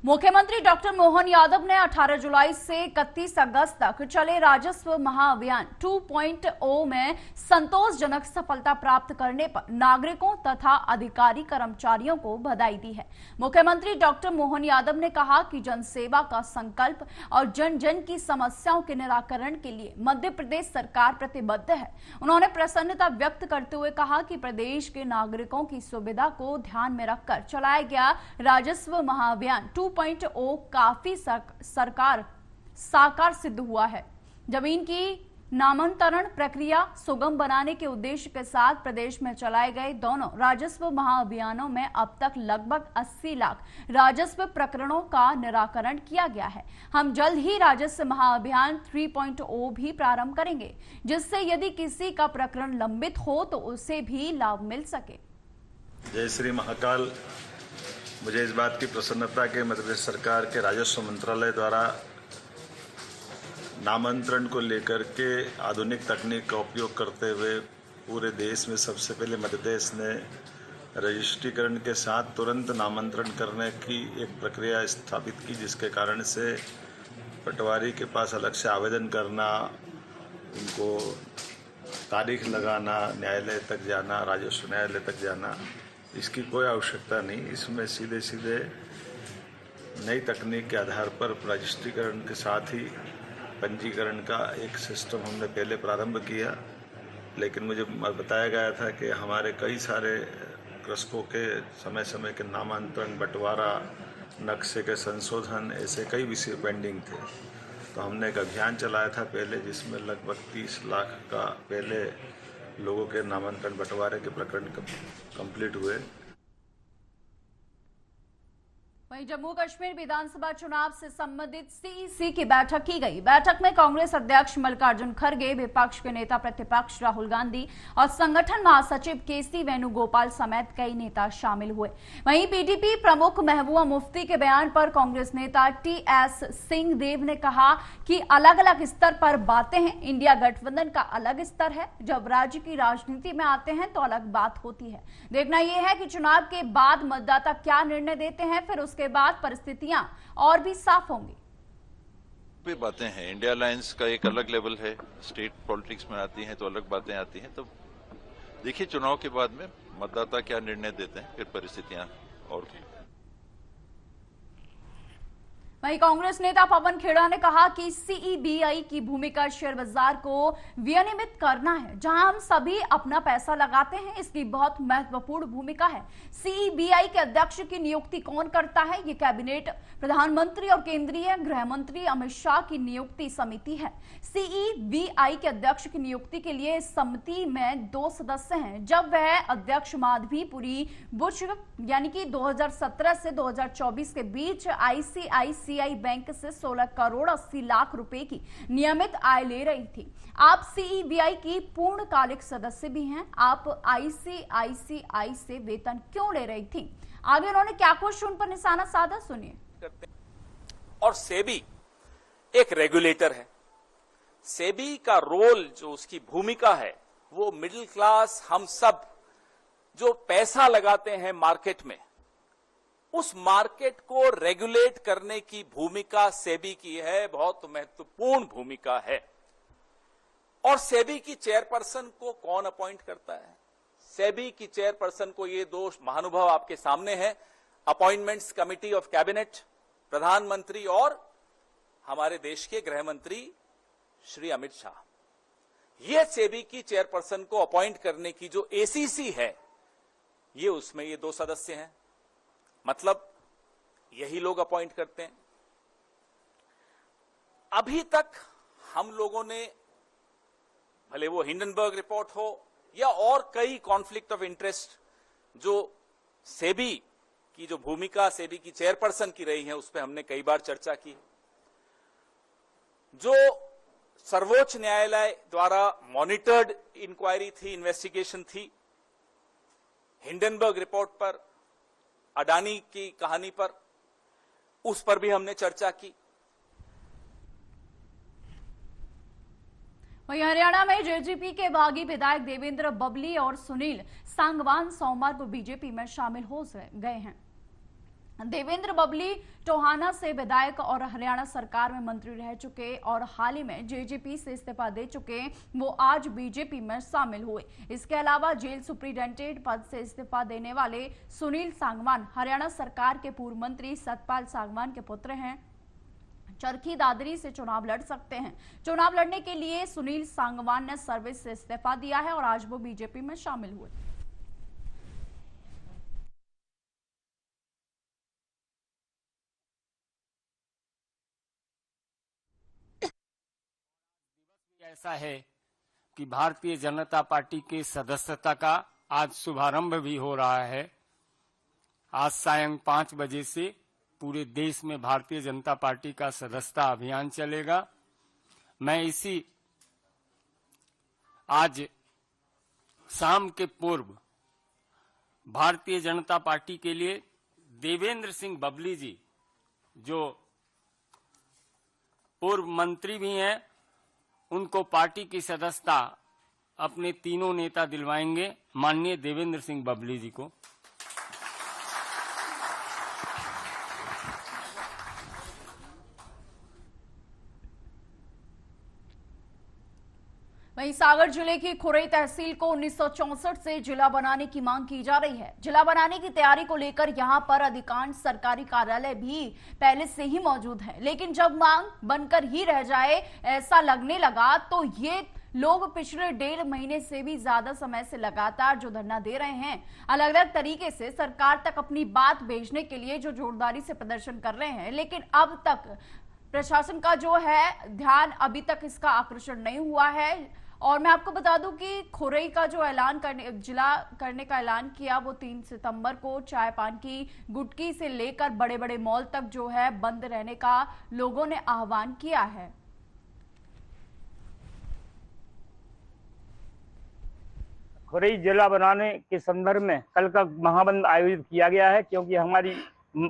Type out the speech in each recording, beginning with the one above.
मुख्यमंत्री डॉक्टर मोहन यादव ने 18 जुलाई से 31 अगस्त तक चले राजस्व महाअभियान 2.0 में संतोषजनक सफलता प्राप्त करने पर नागरिकों तथा अधिकारी कर्मचारियों को बधाई दी है। मुख्यमंत्री डॉक्टर मोहन यादव ने कहा कि जनसेवा का संकल्प और जन जन की समस्याओं के निराकरण के लिए मध्य प्रदेश सरकार प्रतिबद्ध है। उन्होंने प्रसन्नता व्यक्त करते हुए कहा कि प्रदेश के नागरिकों की सुविधा को ध्यान में रखकर चलाया गया राजस्व महाअभियान 2.0 काफी साकार सिद्ध हुआ है। जमीन की नामांतरण प्रक्रिया सुगम बनाने के उद्देश्य के साथ प्रदेश में चलाए गए दोनों राजस्व महाअभियानों में अब तक लगभग 80 लाख राजस्व प्रकरणों का निराकरण किया गया है। हम जल्द ही राजस्व महाअभियान 3.0 भी प्रारंभ करेंगे, जिससे यदि किसी का प्रकरण लंबित हो तो उसे भी लाभ मिल सके। जय श्री महाकाल। मुझे इस बात की प्रसन्नता के मध्य प्रदेश सरकार के राजस्व मंत्रालय द्वारा नामांतरण को लेकर के आधुनिक तकनीक का उपयोग करते हुए पूरे देश में सबसे पहले मध्य प्रदेश ने रजिस्ट्रीकरण के साथ तुरंत नामांतरण करने की एक प्रक्रिया स्थापित की, जिसके कारण से पटवारी के पास अलग से आवेदन करना, उनको तारीख लगाना, न्यायालय तक जाना, राजस्व न्यायालय तक जाना, इसकी कोई आवश्यकता नहीं। इसमें सीधे सीधे नई तकनीक के आधार पर रजिस्ट्रीकरण के साथ ही पंजीकरण का एक सिस्टम हमने पहले प्रारंभ किया, लेकिन मुझे बताया गया था कि हमारे कई सारे कृषकों के समय समय के नामांतरण, बंटवारा, नक्शे के संशोधन, ऐसे कई विषय पेंडिंग थे। तो हमने एक अभियान चलाया था पहले, जिसमें लगभग 30 लाख का पहले लोगों के नामांतरण बंटवारे के प्रकरण कंप्लीट हुए। वहीं जम्मू कश्मीर विधानसभा चुनाव से संबंधित सीईसी की बैठक की गई। बैठक में कांग्रेस अध्यक्ष मल्लिकार्जुन खड़गे, विपक्ष के नेता प्रतिपक्ष राहुल गांधी और संगठन महासचिव केसी वेणुगोपाल समेत कई नेता शामिल हुए। वहीं पीडीपी प्रमुख महबूबा मुफ्ती के बयान पर कांग्रेस नेता टीएस सिंहदेव ने कहा कि अलग अलग स्तर पर बातें हैं, इंडिया गठबंधन का अलग स्तर है, जब राज्य की राजनीति में आते हैं तो अलग बात होती है। देखना यह है कि चुनाव के बाद मतदाता क्या निर्णय देते हैं, फिर उसके बाद परिस्थितियां और भी साफ होंगी। भी बातें हैं, इंडिया अलायंस का एक अलग लेवल है, स्टेट पॉलिटिक्स में आती हैं तो अलग बातें आती हैं। तो देखिए चुनाव के बाद में मतदाता क्या निर्णय देते हैं, फिर परिस्थितियां और वहीं कांग्रेस नेता पवन खेड़ा ने कहा कि सीईबीआई की भूमिका शेयर बाजार को विनियमित करना है, जहां हम सभी अपना पैसा लगाते हैं, इसकी बहुत महत्वपूर्ण भूमिका है। सीईबीआई के अध्यक्ष की नियुक्ति कौन करता है? ये कैबिनेट प्रधानमंत्री और केंद्रीय गृह मंत्री अमित शाह की नियुक्ति समिति है। सीईबीआई के अध्यक्ष की नियुक्ति के लिए समिति में 2 सदस्य हैं। जब वह अध्यक्ष माधवीपुरी बुश यानी कि 2017 से 2024 के बीच आईसीआईसीआई बैंक से 16 करोड़ 80 लाख रुपए की नियमित आय ले रही थी। आप सीईबीआई की पूर्णकालिक सदस्य भी हैं। आप आईसीआईसीआई से वेतन क्यों ले रही थी? आगे उन्होंने क्या कुछ उन पर निशाना साधा, सुनिए। और सेबी एक रेगुलेटर है। सेबी का रोल, जो उसकी भूमिका है, वो मिडिल क्लास, हम सब जो पैसा लगाते हैं मार्केट में, उस मार्केट को रेगुलेट करने की भूमिका सेबी की है, बहुत महत्वपूर्ण भूमिका है। और सेबी की चेयरपर्सन को कौन अपॉइंट करता है? सेबी की चेयरपर्सन को ये 2 महानुभाव आपके सामने हैं, अपॉइंटमेंट्स कमिटी ऑफ कैबिनेट, प्रधानमंत्री और हमारे देश के गृह मंत्री श्री अमित शाह। ये सेबी की चेयरपर्सन को अपॉइंट करने की जो एसीसी है, ये उसमें ये 2 सदस्य हैं, मतलब यही लोग अपॉइंट करते हैं। अभी तक हम लोगों ने, भले वो हिंडनबर्ग रिपोर्ट हो या और कई कॉन्फ्लिक्ट ऑफ इंटरेस्ट जो सेबी की जो भूमिका सेबी की चेयरपर्सन की रही है, उस पर हमने कई बार चर्चा की। जो सर्वोच्च न्यायालय द्वारा मॉनिटर्ड इंक्वायरी थी, इन्वेस्टिगेशन थी, हिंडनबर्ग रिपोर्ट पर, अडानी की कहानी पर, उस पर भी हमने चर्चा की। वहीं हरियाणा में जेजेपी के बागी विधायक देवेंद्र बबली और सुनील सांगवान सोमवार को बीजेपी में शामिल हो गए हैं। देवेंद्र बबली टोहाना से विधायक और हरियाणा सरकार में मंत्री रह चुके और हाल ही में जेजेपी से इस्तीफा दे चुके, वो आज बीजेपी में शामिल हुए। इसके अलावा जेल सुप्रिंटेंडेंट पद से इस्तीफा देने वाले सुनील सांगवान हरियाणा सरकार के पूर्व मंत्री सतपाल सांगवान के पुत्र हैं। चरखी दादरी से चुनाव लड़ सकते हैं। चुनाव लड़ने के लिए सुनील सांगवान ने सर्विस से इस्तीफा दिया है और आज वो बीजेपी में शामिल हुए। ऐसा है कि भारतीय जनता पार्टी के सदस्यता का आज शुभारंभ भी हो रहा है। आज सायं 5 बजे से पूरे देश में भारतीय जनता पार्टी का सदस्यता अभियान चलेगा। मैं इसी आज शाम के पूर्व भारतीय जनता पार्टी के लिए देवेंद्र सिंह बबली जी, जो पूर्व मंत्री भी हैं, उनको पार्टी की सदस्यता अपने तीनों नेता दिलवाएंगे। माननीय देवेंद्र सिंह बबली जी को वहीं सागर जिले की खुरई तहसील को 1964 से जिला बनाने की मांग की जा रही है। जिला बनाने की तैयारी को लेकर यहां पर अधिकांश सरकारी कार्यालय भी पहले से ही मौजूद हैं, लेकिन जब मांग बनकर ही रह जाए ऐसा लगने लगा तो ये लोग पिछले 1.5 महीने से भी ज्यादा समय से लगातार जो धरना दे रहे हैं, अलग अलग तरीके से सरकार तक अपनी बात भेजने के लिए जो जोरदारी से प्रदर्शन कर रहे हैं, लेकिन अब तक प्रशासन का जो है ध्यान अभी तक इसका आकर्षण नहीं हुआ है। और मैं आपको बता दूं कि खुरई का जो ऐलान जिला करने का ऐलान किया वो 3 सितंबर को चाय पान की गुटकी से लेकर बड़े बड़े मॉल तक जो है बंद रहने का लोगों ने आह्वान किया है। खुरई जिला बनाने के संदर्भ में कल का महाबंद आयोजित किया गया है, क्योंकि हमारी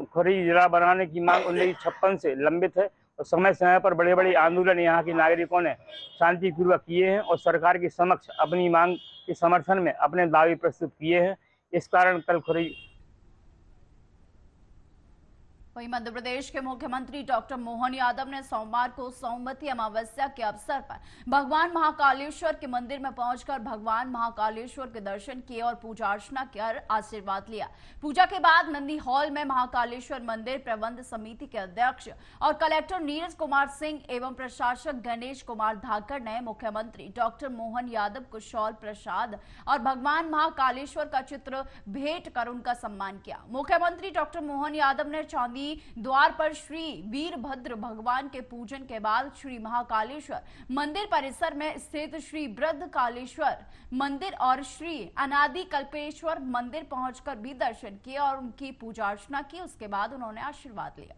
खुरई जिला बनाने की मांग 1956 से लंबित है और समय समय पर बड़े बड़े आंदोलन यहाँ के नागरिकों ने शांतिपूर्वक किए हैं और सरकार के समक्ष अपनी मांग के समर्थन में अपने दावे प्रस्तुत किए हैं। इस कारण कल खुरई। वहीं मध्य प्रदेश के मुख्यमंत्री डॉक्टर मोहन यादव ने सोमवार को सोमवती अमावस्या के अवसर पर भगवान महाकालेश्वर के मंदिर में पहुंचकर भगवान महाकालेश्वर के दर्शन किए और पूजा अर्चना कर आशीर्वाद लिया। पूजा के बाद नंदी हॉल में महाकालेश्वर मंदिर प्रबंध समिति के अध्यक्ष और कलेक्टर नीरज कुमार सिंह एवं प्रशासक गणेश कुमार धाकर ने मुख्यमंत्री डॉक्टर मोहन यादव को शॉल प्रसाद और भगवान महाकालेश्वर का चित्र भेंट कर उनका सम्मान किया। मुख्यमंत्री डॉक्टर मोहन यादव ने चांदी द्वार पर श्री वीरभद्र भगवान के पूजन के बाद श्री महाकालेश्वर मंदिर परिसर में स्थित श्री बृहद्कालेश्वर मंदिर और श्री अनादि कल्पेश्वर मंदिर पहुंचकर भी दर्शन किए और उनकी पूजा अर्चना की। उसके बाद उन्होंने आशीर्वाद लिया।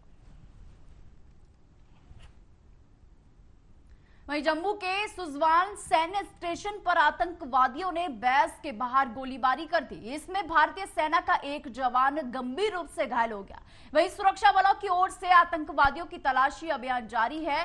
वहीं जम्मू के सुजवान सैन्य स्टेशन पर आतंकवादियों ने बेस के बाहर गोलीबारी कर दी। इसमें भारतीय सेना का एक जवान गंभीर रूप से घायल हो गया। वहीं सुरक्षा बलों की ओर से आतंकवादियों की तलाशी अभियान जारी है।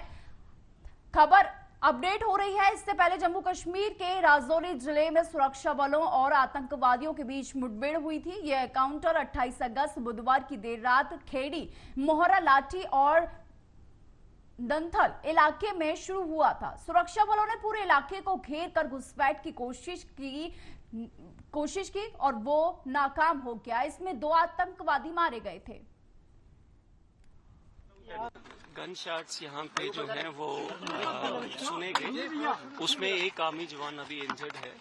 खबर अपडेट हो रही है। इससे पहले जम्मू कश्मीर के राजौरी जिले में सुरक्षा बलों और आतंकवादियों के बीच मुठभेड़ हुई थी। यह एनकाउंटर 28 अगस्त बुधवार की देर रात खेड़ी, मोहरा लाठी और दंथल इलाके में शुरू हुआ था। सुरक्षा बलों ने पूरे इलाके को घेर कर घुसपैठ की कोशिश की और वो नाकाम हो गया। इसमें 2 आतंकवादी मारे गए थे। गन शॉट्स यहाँ पे जो हैं वो सुने गए, उसमें एक आर्मी जवान अभी इंजर्ड है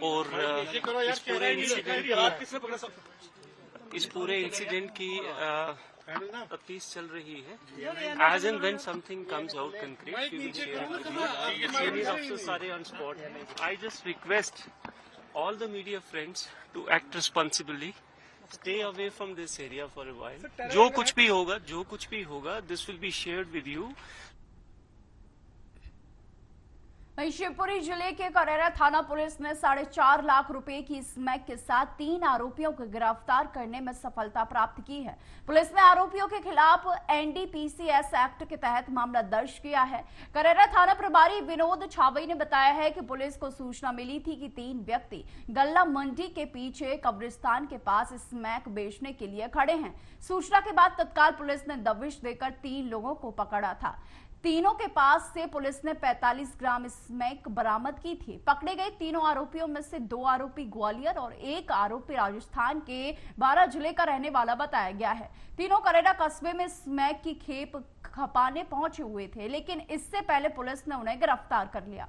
और इस पूरे इंसिडेंट की तफ्तीश चल रही है। As and when something comes out concrete we will share with you. Senior officers are on spot. I just request all the media friends to act responsibly, stay away from this area for a while. जो कुछ भी होगा this will be shared with you. वहीं शिवपुरी जिले के करेरा थाना police ने 4.5 लाख रुपए की स्मैक के साथ 3 आरोपियों को गिरफ्तार करने में सफलता प्राप्त की है। पुलिस ने आरोपियों के खिलाफ एनडीपीसी एक्ट के तहत मामला दर्ज किया है। करेरा थाना प्रभारी विनोद छावई ने बताया है कि पुलिस को सूचना मिली थी कि 3 व्यक्ति गल्ला मंडी के पीछे कब्रिस्तान के पास स्मैक बेचने के लिए खड़े हैं। सूचना के बाद तत्काल पुलिस ने दबिश देकर 3 लोगों को पकड़ा था। तीनों के पास से पुलिस ने 45 ग्राम स्मैक बरामद की थी। पकड़े गए तीनों आरोपियों में से 2 आरोपी ग्वालियर और 1 आरोपी राजस्थान के 12 जिले का रहने वाला बताया गया है। तीनों करेरा कस्बे में स्मैक की खेप खपाने पहुंचे हुए थे, लेकिन इससे पहले पुलिस ने उन्हें गिरफ्तार कर लिया।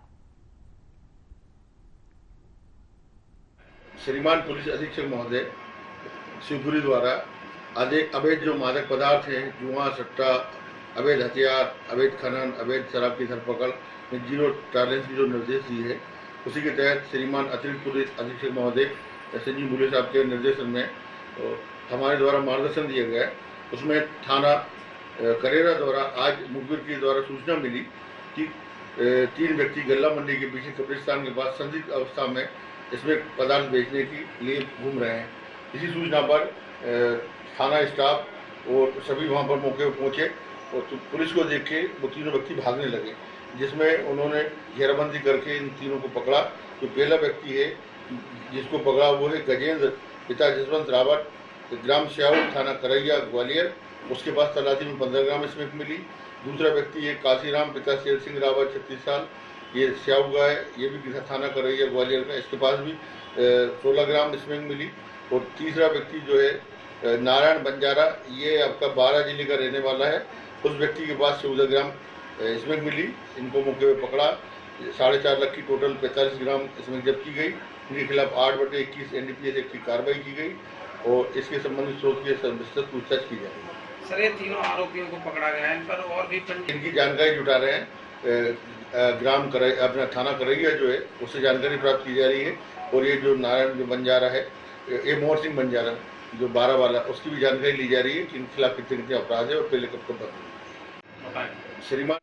श्रीमान पुलिस अधीक्षक महोदय शिवपुरी द्वारा अवैध जो मादक पदार्थ हैं, जुआ, सट्टा, अवैध हथियार, अवैध खनन, अवैध शराब की धरपकड़ में 0 टॉलरेंस की जो निर्देश दिए है, उसी के तहत श्रीमान अतिरिक्त पुलिस अधीक्षक महोदय संजीव बुले साहब के निर्देशन में हमारे द्वारा मार्गदर्शन दिया गया है। उसमें थाना करेरा द्वारा आज मुखबिर के द्वारा सूचना मिली कि 3 व्यक्ति गल्ला मंडी के पीछे कब्रिस्तान के पास संदिग्ध अवस्था में इसमें पदार्थ बेचने के लिए घूम रहे हैं। इसी सूचना पर थाना स्टाफ और सभी वहां पर मौके पर पहुंचे और पुलिस को देख के वो 3 व्यक्ति भागने लगे, जिसमें उन्होंने घेराबंदी करके इन तीनों को पकड़ा। जो पहला व्यक्ति है जिसको पकड़ा वो है गजेंद्र पिता जसवंत रावत, ग्राम श्याऊ, थाना करैया, ग्वालियर। उसके पास तलाशी में 15 ग्राम स्मैक मिली। दूसरा व्यक्ति है काशीराम पिता शेर सिंह रावत, 36 साल, ये श्याऊ का है, ये भी थाना करैया, ग्वालियर का। इसके पास भी 16 ग्राम स्मैक मिली। और तीसरा व्यक्ति जो है नारायण बंजारा, ये आपका 12 जिले का रहने वाला है। उस व्यक्ति के पास 14 ग्राम स्मैक मिली। इनको मौके पर पकड़ा। 4.5 लाख की टोटल 45 ग्राम स्मैक जब्त की गई। इनके खिलाफ 8/21 एनडीपीएस एक्ट की कार्रवाई की गई और इसके संबंधित स्रोत की विस्तृत पूछताछ की जाएगी। सर, ये तीनों आरोपियों को पकड़ा गया है, इन पर और भी इनकी जानकारी जुटा रहे हैं। ग्राम अपना थाना करैया जो है उससे जानकारी प्राप्त की जा रही है। और ये जो नारायण जो बंजारा है, ये मोहर सिंह बंजारा जो 12 वाला, उसकी भी जानकारी ली जा रही है कि इनके खिलाफ कितने अपराध है और पहले कब बंद हुए। श्रीमान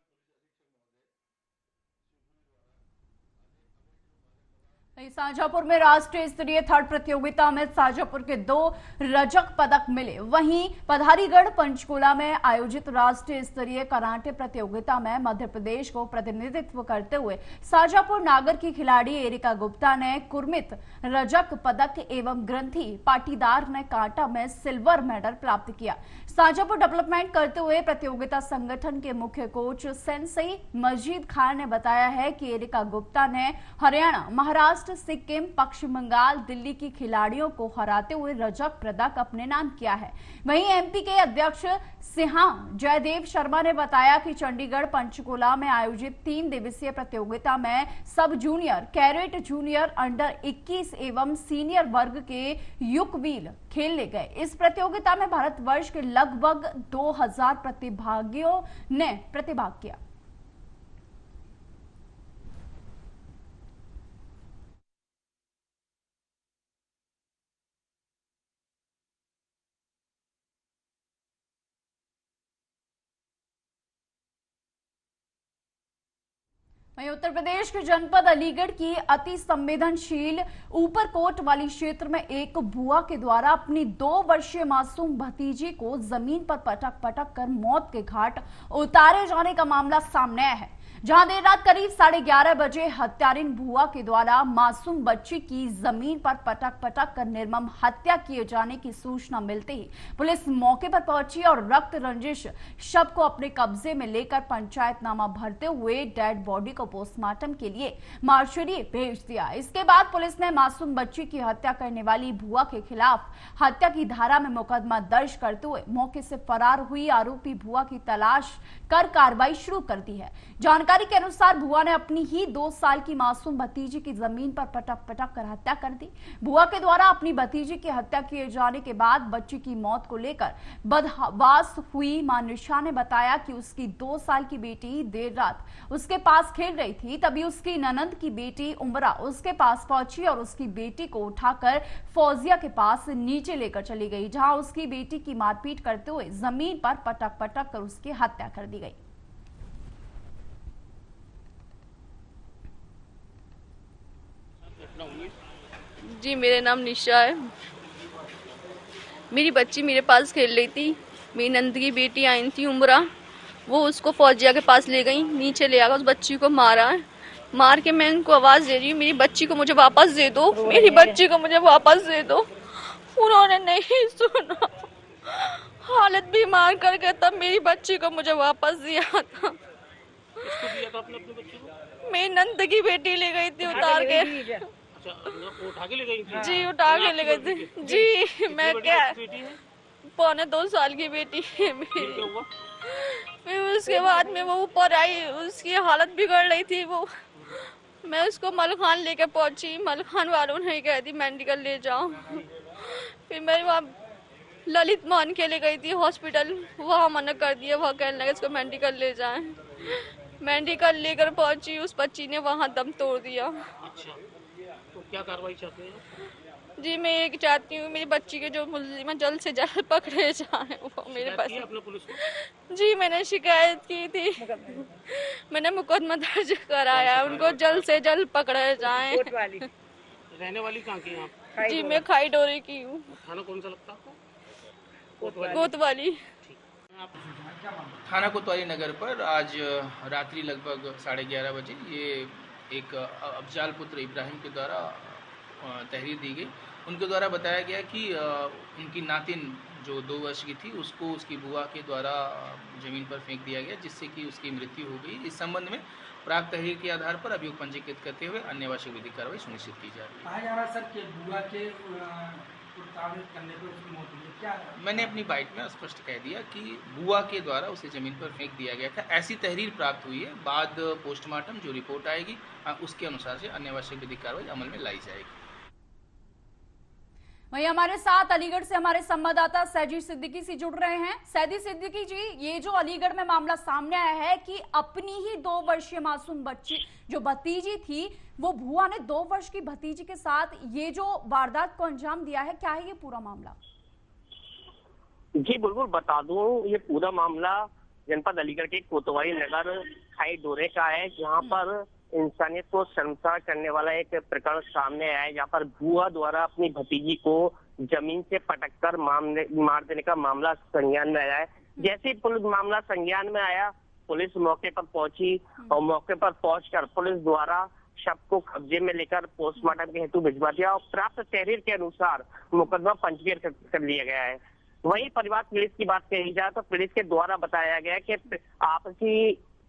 शाजापुर में राष्ट्रीय स्तरीय थर्ड प्रतियोगिता में शाजापुर के 2 रजक पदक मिले। वहीं पधारीगढ़ पंचकुला में आयोजित राष्ट्रीय स्तरीय कराटे प्रतियोगिता में मध्य प्रदेश को प्रतिनिधित्व करते हुए शाजापुर नागर की खिलाड़ी एरिका गुप्ता ने कुर्मित रजक पदक एवं ग्रंथी पाटीदार ने कांटा में सिल्वर मेडल प्राप्त किया। शाजापुर डेवलपमेंट करते हुए प्रतियोगिता संगठन के मुख्य कोच सेंसई मजीद खान ने बताया है कि एरिका गुप्ता ने हरियाणा, महाराष्ट्र, सिक्किम, पश्चिम बंगाल, दिल्ली की खिलाड़ियों को हराते हुए रजक पदक अपने नाम किया है। वहीं एमपी के अध्यक्ष सिंहा जयदेव शर्मा ने बताया कि चंडीगढ़ पंचकुला में आयोजित 3 दिवसीय प्रतियोगिता में सब जूनियर, कैडेट जूनियर, अंडर 21 एवं सीनियर वर्ग के युगवील खेलने गए। इस प्रतियोगिता में भारतवर्ष के लगभग 2000 प्रतिभागियों ने प्रतिभाग किया। वहीं उत्तर प्रदेश के जनपद अलीगढ़ की अति संवेदनशील ऊपरकोट वाली क्षेत्र में एक बुआ के द्वारा अपनी 2 वर्षीय मासूम भतीजी को जमीन पर पटक कर मौत के घाट उतारे जाने का मामला सामने आया है, जहां देर रात करीब 11:30 बजे हत्यारिन बुआ के द्वारा मासूम बच्ची की जमीन पर पटक कर निर्मम हत्या किए जाने की सूचना मिलते ही पुलिस मौके पर पहुंची और रक्त रंजिश शव को अपने कब्जे में लेकर पंचायतनामा भरते हुए डेड बॉडी को पोस्टमार्टम के लिए मार्चरी भेज दिया। इसके बाद पुलिस ने मासूम बच्ची की हत्या करने वाली बुआ के खिलाफ हत्या की धारा में मुकदमा दर्ज करते हुए मौके से फरार हुई आरोपी बुआ की तलाश कर कार्रवाई शुरू कर दी है। जानकारी के अनुसार बुआ ने अपनी ही 2 साल की मासूम भतीजी की जमीन पर पटक कर हत्या कर दी। बुआ के द्वारा अपनी भतीजी की हत्या किए जाने के बाद बच्ची की मौत को लेकर बदहवास हुई मां निशा ने बताया कि उसकी 2 साल की बेटी देर रात उसके पास खेल रही थी, तभी उसकी ननंद की बेटी उमरा उसके पास पहुंची और उसकी बेटी को उठाकर फौजिया के पास नीचे लेकर चली गई, जहां उसकी बेटी की मारपीट करते हुए जमीन पर पटक कर उसकी हत्या कर दी गई। जी, मेरा नाम निशा है। मेरी बच्ची मेरे पास खेल रही थी। मेरी नंद की बेटी आई थी उमरा, वो उसको फौजिया के पास ले गई, नीचे ले आकर उस बच्ची को मारा है। मार के मैं उनको आवाज दे रही हूँ, मेरी बच्ची को मुझे वापस दे दो, मेरी बच्ची को मुझे वापस दे दो। उन्होंने नहीं सुना, हालत भी मार करके तब मेरी बच्ची को मुझे वापस दिया था। किसको दिया था आपने अपनी बच्ची को? मेरी नंद की बेटी ले गई थी उतार के। अच्छा, उठा के ले गई थी? जी, उठा के ले गई थी। जी, मैं क्या, 1.25 साल की बेटी है मेरी। फिर उसके बाद में वो ऊपर आई, उसकी हालत बिगड़ रही थी। वो मैं उसको मलखान लेके पहुंची, मलखान वालों ने कह दी मेडिकल ले जाओ। फिर मैं वहाँ ललित मान के ले गई थी हॉस्पिटल, वहाँ मना कर दिया, वहाँ कहने लगे इसको मेडिकल ले जाएं। मेडिकल लेकर पहुंची, उस बच्ची ने वहाँ दम तोड़ दिया। अच्छा, तो क्या कार्रवाई चाहते हैं? जी, मैं एक चाहती हूँ मेरी बच्ची के जो मुलजिम है जल्द से जल्द पकड़े जाएं। वो मेरे पास आपने पुलिस को? जी, मैंने शिकायत की थी, मैंने मुकदमा दर्ज कराया, उनको जल्द से जल्द पकड़े जाएं। रहने वाली कहाँ की हैं आप? जी, मैं खाई डोरे की हूँ। थाना कौन सा लगता आपको? कोतवाली। थाना कोतवाली नगर पर आज रात्रि लगभग 11:30 बजे ये एक अफजाल पुत्र इब्राहिम के द्वारा तहरीर दी गई। उनके द्वारा बताया गया कि उनकी नातिन जो 2 वर्ष की थी उसको उसकी बुआ के द्वारा ज़मीन पर फेंक दिया गया, जिससे कि उसकी मृत्यु हो गई। इस संबंध में प्राप्त तहरीर के आधार पर अभियोग पंजीकृत करते हुए अन्य आवश्यक विधिक कार्रवाई सुनिश्चित की जा रही है। कहा जा रहा सर कि बुआ के करने पर उसकी मौत हुई, क्या? मैंने अपनी बाइट में स्पष्ट कह दिया कि बुआ के द्वारा उसे ज़मीन पर फेंक दिया गया था, ऐसी तहरीर प्राप्त हुई है। बाद पोस्टमार्टम जो रिपोर्ट आएगी उसके अनुसार से अन्य आवश्यक विधिक कार्रवाई अमल में लाई जाएगी। वहीं हमारे साथ अलीगढ़ से हमारे संवाददाता सैदी सिद्दीकी से जुड़ रहे हैं। सैदी सिद्दीकी जी, ये जो अलीगढ़ में मामला सामने आया है कि अपनी ही 2 वर्षीय मासूम बच्ची जो भतीजी थी, वो बुआ ने 2 वर्ष की भतीजी के साथ ये जो वारदात को अंजाम दिया है, क्या है ये पूरा मामला? जी बिल्कुल बता दूं, ये पूरा मामला जनपद अलीगढ़ के कोतवाली नगर खाई डोरे का है, जहां पर इंसानियत को शर्मसार करने वाला एक प्रकरण सामने आया है, जहाँ पर बुआ द्वारा अपनी भतीजी को जमीन से पटककर मार देने का मामला संज्ञान में आया है। जैसे ही पुलिस मामला संज्ञान में आया, पुलिस मौके पर पहुंची और मौके पर पहुंचकर पुलिस द्वारा शव को कब्जे में लेकर पोस्टमार्टम के हेतु भिजवा दिया और प्राप्त तहरीर के अनुसार मुकदमा पंजीकृत कर लिया गया है। वहीं परिवार पीड़ित की बात कही जाए तो पीड़ित के द्वारा बताया गया कि आपसी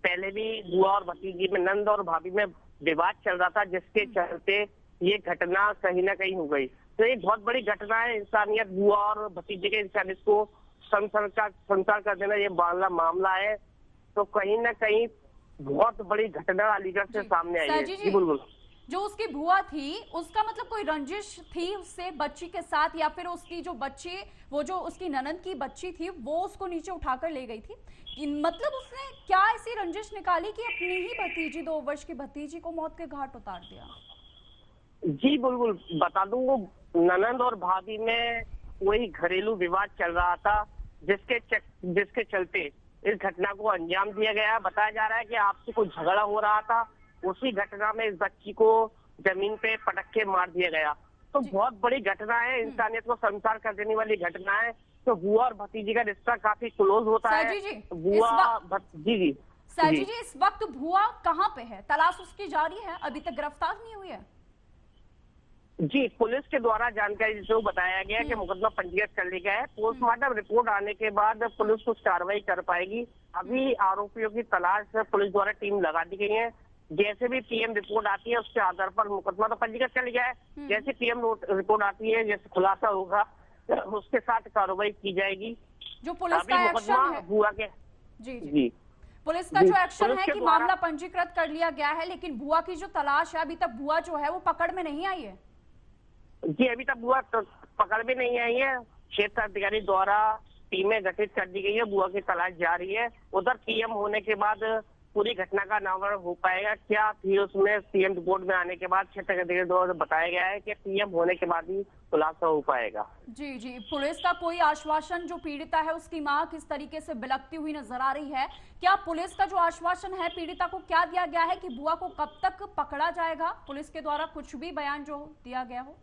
पहले भी बुआ और भतीजी में, नंद और भाभी में विवाद चल रहा था, जिसके चलते ये घटना कहीं ना कहीं हो गई। तो एक बहुत बड़ी घटना है, इंसानियत, बुआ और भतीजे के इंसानियत को संसार कर देना ये मामला है। तो कहीं ना कहीं बहुत बड़ी घटना अलीगढ़ से सामने आई है। जी बिल्कुल। जो उसकी बुआ थी, उसका मतलब कोई रंजिश थी उससे बच्ची के साथ, या फिर उसकी जो बच्ची, वो जो उसकी ननद की बच्ची थी, वो उसको नीचे उठाकर ले गई थी? मतलब उसने क्या ऐसी रंजिश निकाली कि अपनी ही भतीजी, 2 वर्ष की भतीजी को मौत के घाट उतार दिया? जी बिल्कुल बता दूं, ननद और भाभी में वही घरेलू विवाद चल रहा था, जिसके चलते इस घटना को अंजाम दिया गया। बताया जा रहा है कि आपसे कोई झगड़ा हो रहा था, उसी घटना में इस बच्ची को जमीन पे पटक के मार दिया गया। तो बहुत बड़ी घटना है, इंसानियत को शर्मसार कर देने वाली घटना है। तो बुआ और भतीजी का रिश्ता काफी क्लोज होता है। बुआ जी सैजी जी, इस वक्त बुआ कहाँ पे है? तलाश उसकी जारी है, अभी तक गिरफ्तार नहीं हुई है? जी, पुलिस के द्वारा जानकारी जो बताया गया कि मुकदमा पंजीकृत कर लिया गया है। पोस्टमार्टम रिपोर्ट आने के बाद पुलिस कुछ कार्रवाई कर पाएगी। अभी आरोपियों की तलाश पुलिस द्वारा टीम लगा दी गई है। जैसे भी पीएम रिपोर्ट आती है उसके आधार पर मुकदमा तो पंजीकृत कर लिया है। जैसे पीएम रिपोर्ट आती है, जैसे खुलासा होगा उसके साथ कार्रवाई की जाएगी। जो पुलिस का एक्शन है बुआ के जी पुलिस का जो एक्शन है कि मामला पंजीकृत कर लिया गया है, लेकिन बुआ की जो तलाश है, अभी तक बुआ जो है वो पकड़ में नहीं आई है। जी, अभी तक बुआ पकड़ में नहीं आई है। क्षेत्र अधिकारी द्वारा टीमें गठित कर दी गई है, बुआ की तलाश जारी है। उधर पीएम होने के बाद पूरी घटना का अनावरण हो पाएगा। क्या थी उसमें सीएम रिपोर्ट में आने के बाद क्षेत्र अधिकारी द्वारा बताया गया है कि पीएम होने के बाद ही खुलासा हो पाएगा। जी, पुलिस का कोई आश्वासन? जो पीड़िता है उसकी मां किस तरीके से बिलखती हुई नजर आ रही है, क्या पुलिस का जो आश्वासन है पीड़िता को क्या दिया गया है कि बुआ को कब तक पकड़ा जाएगा? पुलिस के द्वारा कुछ भी बयान जो दिया गया हो?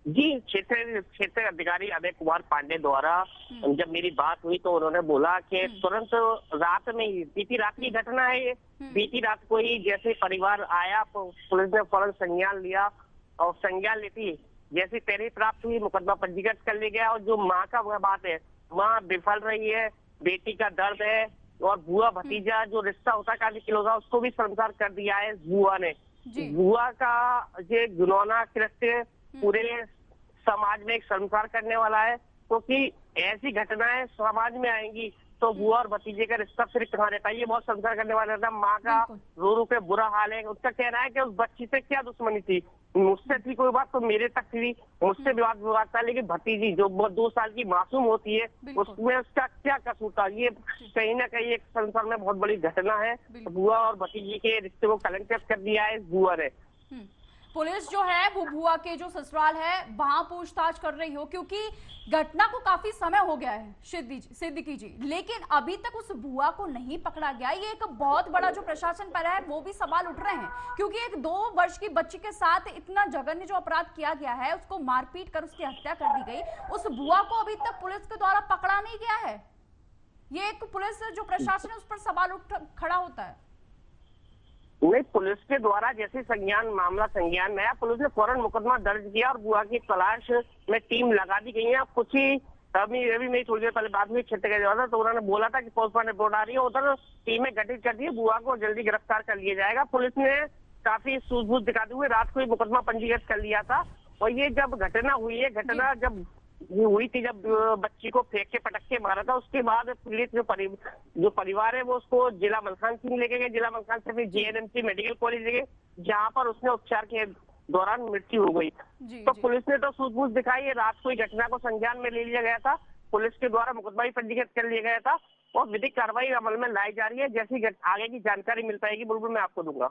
जी, क्षेत्र अधिकारी अभय कुमार पांडे द्वारा जब मेरी बात हुई तो उन्होंने बोला कि तुरंत रात में ही, बीती रात की घटना है ये, बीती रात को ही जैसे परिवार आया पुलिस ने फौरन संज्ञान लिया और संज्ञान लेती जैसी तहरीर प्राप्त हुई मुकदमा पंजीकृत कर लिया गया। और जो माँ का वह बात है, माँ विफल रही है, बेटी का दर्द है और बुआ भतीजा जो रिश्ता होता काफी क्लोज, उसको भी शर्मसार कर दिया है बुआ ने। बुआ का ये घिनौना कृत्य पूरे समाज में एक शर्मसार करने वाला है, क्योंकि ऐसी घटनाएं समाज में आएंगी तो बुआ और भतीजे का रिश्ता फिर कहाँ रहता है, ये बहुत शर्मसार करने वाला था। माँ का रो रो के बुरा हाल है। उसका कहना है कि उस बच्ची से क्या दुश्मनी थी, मुझसे थी कोई बात तो मेरे तक थी, मुझसे विवाद था, लेकिन भतीजी जो 2 साल की मासूम होती है उसमें उसका क्या कसूर था। ये कहीं ना कहीं एक संसार में बहुत बड़ी घटना है। बुआ और भतीजी के रिश्ते को कलंकित कर दिया है इस बुआ ने। पुलिस जो है वो बुआ के जो ससुराल है वहां पूछताछ कर रही हो, क्योंकि घटना को काफी समय हो गया है सिद्दीकी जी, लेकिन अभी तक उस बुआ को नहीं पकड़ा गया। ये एक बहुत बड़ा जो प्रशासन पर है वो भी सवाल उठ रहे हैं, क्योंकि एक 2 वर्ष की बच्ची के साथ इतना जघन्य जो अपराध किया गया है, उसको मारपीट कर उसकी हत्या कर दी गई, उस बुआ को अभी तक पुलिस के द्वारा पकड़ा नहीं गया है। ये एक पुलिस जो प्रशासन है उस पर सवाल खड़ा होता है। नहीं, पुलिस के द्वारा जैसे मामला संज्ञान में आया, पुलिस ने फौरन मुकदमा दर्ज किया और बुआ की तलाश में टीम लगा दी गई है। कुछ ही अभी मेरी थोड़ी देर पहले बात हुई क्षेत्र के द्वारा, तो उन्होंने बोला था कि पोस्टमार्टम रिपोर्ट आ रही है, उधर टीमें गठित कर दी है, बुआ को जल्दी गिरफ्तार कर लिया जाएगा। पुलिस ने काफी सूझबूझ दिखाते हुए रात को ही मुकदमा पंजीकृत कर लिया था। और ये जब घटना हुई है, घटना जब हुई थी जब बच्ची को फेंक के पटक के मारा था, उसके बाद पीड़ित जो परिवार है वो उसको जिला मलखान सिंह लेके गए, जिला मलखान से फिर JNMC मेडिकल कॉलेज ले गए, जहाँ पर उसने उपचार के दौरान मृत्यु हो गई। तो पुलिस ने तो सूझबूझ दिखाई है। रात को ही घटना को संज्ञान में ले लिया गया था, पुलिस के द्वारा मुकदमा भी पंजीकृत कर लिया गया था और विधिक कार्रवाई अमल में लाई जा रही है। जैसी आगे की जानकारी मिल पाएगी बिल्कुल मैं आपको दूंगा।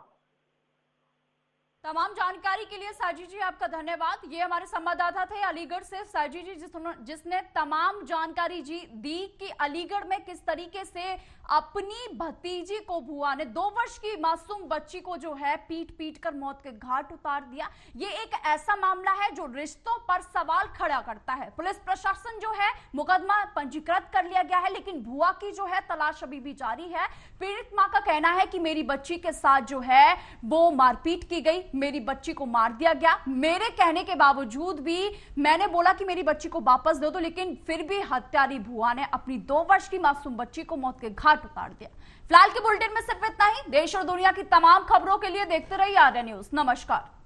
तमाम जानकारी के लिए साजी जी आपका धन्यवाद। ये हमारे संवाददाता थे अलीगढ़ से साजी जी, जिसने तमाम जानकारी दी कि अलीगढ़ में किस तरीके से अपनी भतीजी को बुआ ने 2 वर्ष की मासूम बच्ची को जो है पीट कर मौत के घाट उतार दिया। ये एक ऐसा मामला है जो रिश्तों पर सवाल खड़ा करता है। पुलिस प्रशासन जो है मुकदमा पंजीकृत कर लिया गया है, लेकिन बुआ की जो है तलाश अभी भी जारी है। पीड़ित मां का कहना है कि मेरी बच्ची के साथ जो है वो मारपीट की गई, मेरी बच्ची को मार दिया गया, मेरे कहने के बावजूद भी मैंने बोला कि मेरी बच्ची को वापस दे दो, लेकिन फिर भी हत्यारी बुआ ने अपनी 2 वर्ष की मासूम बच्ची को मौत के घाट उतार दिया। फिलहाल के बुलेटिन में सिर्फ इतना ही। देश और दुनिया की तमाम खबरों के लिए देखते रहिए आर्या न्यूज। नमस्कार।